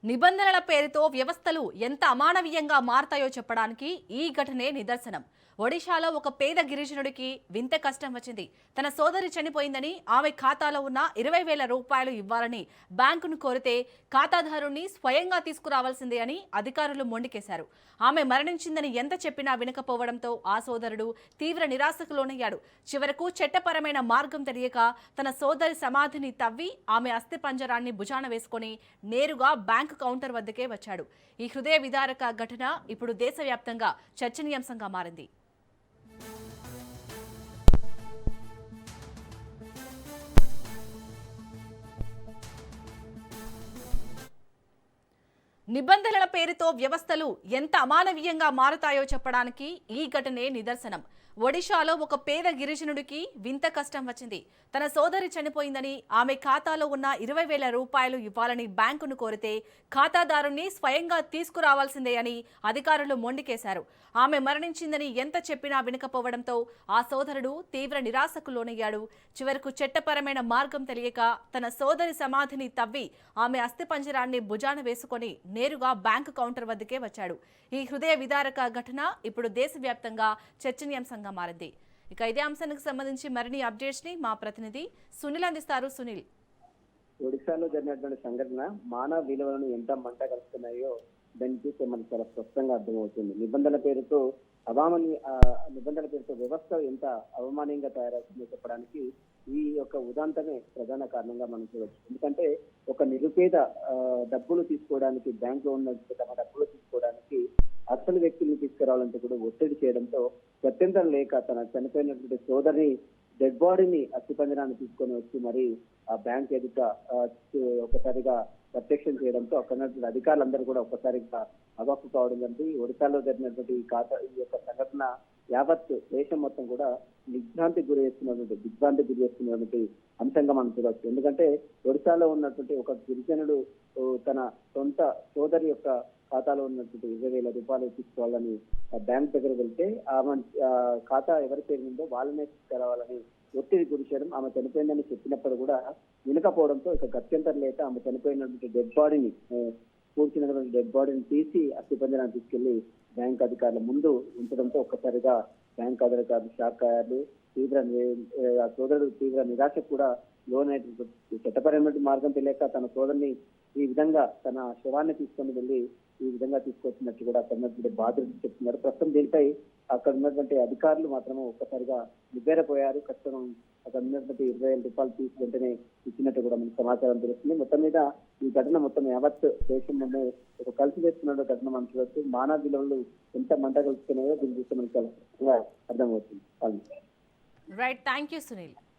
నిబంధనల పేరుతో వ్యవస్థలు ఎంత అమానవీయంగా మారతాయో చెప్పడానికి ఈ ఘటనే నిదర్శనం. ఒడిశాలో ఒక పేద గిరిజనుడికి వింత కష్టం వచ్చింది. తన సోదరి చనిపోయిందని ఆమె ఖాతాలో ఉన్న 20,000 రూపాయలు ఇవ్వాలని బ్యాంకును కోరితే ఖాతాదారుణ్ణి స్వయంగా తీసుకురావాల్సిందే అని అధికారులు మొండికేశారు. ఆమె మరణించిందని ఎంత చెప్పినా వినకపోవడంతో ఆ సోదరుడు తీవ్ర నిరాశకు లోనయ్యాడు. చివరకు చట్టపరమైన మార్గం తెలియక తన సోదరి సమాధిని తవ్వి ఆమె అస్థిపంజరాన్ని భుజాన వేసుకొని నేరుగా బ్యాంకు కౌంటర్ వద్దకే వచ్చాడు. ఈ హృదయ విదారక ఘటన ఇప్పుడు దేశవ్యాప్తంగా చర్చనీయాంశంగా మారింది. నిబంధనల పేరుతో వ్యవస్థలు ఎంత అమానవీయంగా మారతాయో చెప్పడానికి ఈ ఘటనే నిదర్శనం. ఒడిశాలో ఒక పేద గిరిజనుడికి వింత కష్టం వచ్చింది. తన సోదరి చనిపోయిందని ఆమె ఖాతాలో ఉన్న 20,000 రూపాయలు ఇవ్వాలని బ్యాంకును కోరితే ఖాతాదారుణ్ణి స్వయంగా తీసుకురావాల్సిందే అని అధికారులు మొండికేశారు. ఆమె మరణించిందని ఎంత చెప్పినా వినకపోవడంతో ఆ సోదరుడు తీవ్ర నిరాశకు లోనయ్యాడు. చివరకు చట్టపరమైన మార్గం తెలియక తన సోదరి సమాధిని తవ్వి ఆమె అస్థిపంజరాన్ని భుజాన వేసుకొని నేరుగా బ్యాంకు కౌంటర్ వద్దకే వచ్చాడు. ఈ హృదయ విదారక ఘటన ఇప్పుడు దేశవ్యాప్తంగా చర్చనీయాంశంగా మారింది. ఇక ఇదే అంశానికి సంబంధించి మరిన్ని అప్డేట్స్ ని మా ప్రతినిధి సునీల్ అందిస్తారు. సునీల్, ఒడిశాలో జరిగినటువంటి సంఘటన మానవ విలువలను ఎంత మంట కలుస్తున్నాయో దాన్ని చూస్తే మనకు చాలా స్పష్టంగా అర్థమవుతుంది. నిబంధనల పేరుతో వ్యవస్థ ఎంత అవమానంగా తయారవుతుందో చెప్పడానికి ఈ యొక్క ఉదాంతమే ప్రధాన కారణంగా మనం చూడవచ్చు. ఎందుకంటే ఒక నిరుపేద డబ్బులు తీసుకోవడానికి, బ్యాంక్ లో ఉన్న తమ డబ్బులు తీసుకోవడానికి అసలు వ్యక్తుల్ని తీసుకురావాలంటే కూడా ఒత్తిడి చేయడంతో గత్యంతరం లేక తన చనిపోయినటువంటి సోదరిని డెడ్ బాడీని అస్థిపంజరాన్ని తీసుకొని వచ్చి మరి ఆ బ్యాంక్ ఎదుట ఒకసారిగా ప్రత్యక్షం చేయడంతో అక్కడ అధికారులందరూ కూడా ఒక్కసారిగా అవాక్కు కావడం జరిగింది. ఒడిశాలో జరిగినటువంటి ఈ యొక్క సంఘటన యావత్ దేశం మొత్తం కూడా దిగ్భ్రాంతికి గురి చేస్తున్నటువంటి అంశంగా మనం చూడవచ్చు. ఎందుకంటే ఒడిశాలో ఉన్నటువంటి ఒక గిరిజనుడు తన సొంత సోదరి యొక్క ఖాతాలో ఉన్నటువంటి 20,000 రూపాయలు తీసుకోవాలని బ్యాంక్ దగ్గర వెళ్తే ఆమె ఖాతా ఎవరి పేరు ఉందో వాళ్ళనే తీసుకురావాలని ఒత్తిడి గురి చేయడం, ఆమె చనిపోయిందని చెప్పినప్పుడు కూడా వినకపోవడంతో ఇక గత్యంతరం లేక ఆమె చనిపోయినటువంటి డెడ్ బాడీని పూడ్చినటువంటి డెడ్ బాడీని తీసి అస్థిపంజరాన్ని తీసుకెళ్లి బ్యాంక్ అధికారుల ముందు ఉంచడంతో ఒక్కసారిగా బ్యాంక్ అధికారులు షాక్ అయ్యారు. ఆ సోదరుడు తీవ్ర నిరాశకు కూడా లోనైనటువంటి చట్టపరమైన మార్గం తెలియక తన సోదరుని ఈ విధంగా తన శవాన్ని తీసుకొని వెళ్ళి ఈ విధంగా తీసుకొచ్చినట్టు కూడా అక్కడ ఉన్నటువంటి బాధితులు చెప్తున్నారు. ప్రస్తుతం దీనిపై అక్కడ ఉన్నటువంటి అధికారులు మాత్రమే ఒక్కసారిగా నివ్వెరపోయారు. ఖచ్చితంగా అక్కడ ఉన్నటువంటి 20,000 రూపాయలు తీసి వెంటనే ఇచ్చినట్టు కూడా మనకు సమాచారం తెలుస్తుంది. మొత్తం మీద ఈ ఘటన మొత్తం యావత్ దేశంలోనే ఒక కలిసి చేస్తున్న ఘటన మనం చూడవచ్చు. మానవ విలువలు ఎంత మంట కలుస్తున్నాయో దీన్ని చూస్తే మనకు చాలా అర్థమవుతుంది. Right, thank you Sunil.